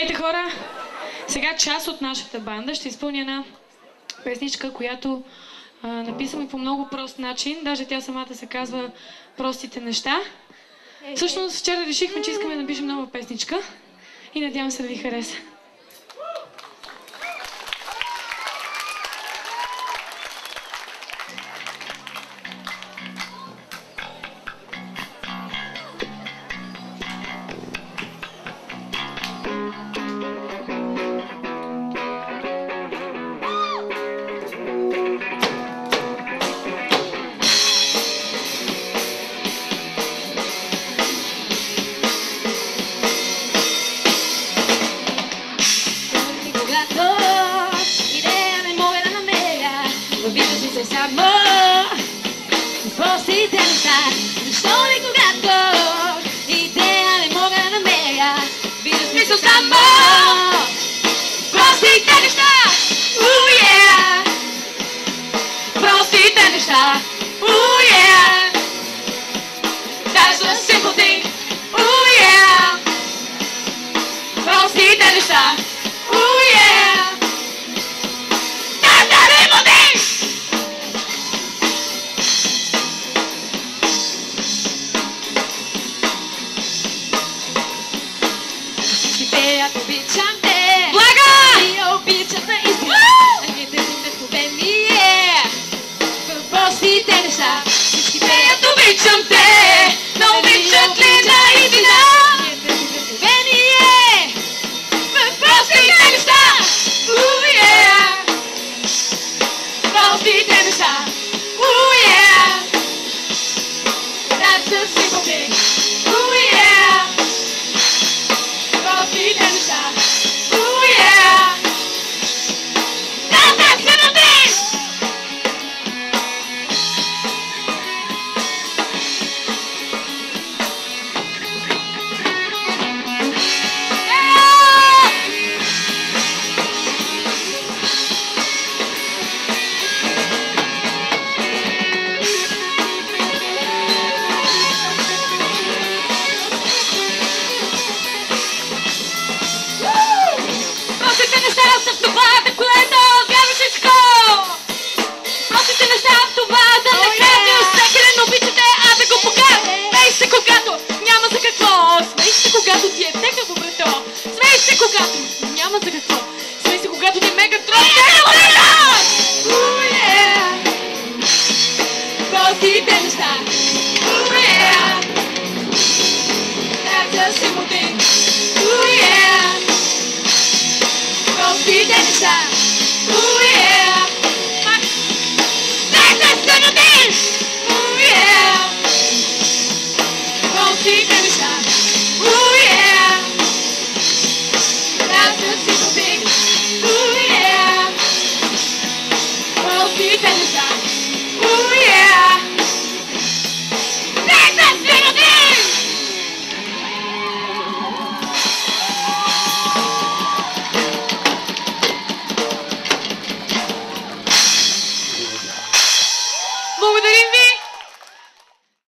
Здравейте, хора! Сега част от нашата банда ще изпълня една песничка, която написаме по много прост начин. Даже тя самата се казва "Простите неща". Всъщност вчера решихме, че искаме да напишем нова песничка и надявам се да ви хареса. Простите неща, защо ли когато идея не мога да намеря, вижда смисъл само. Простите неща, yeah. Простите неща, yeah. That's a simple thing, yeah. Простите неща.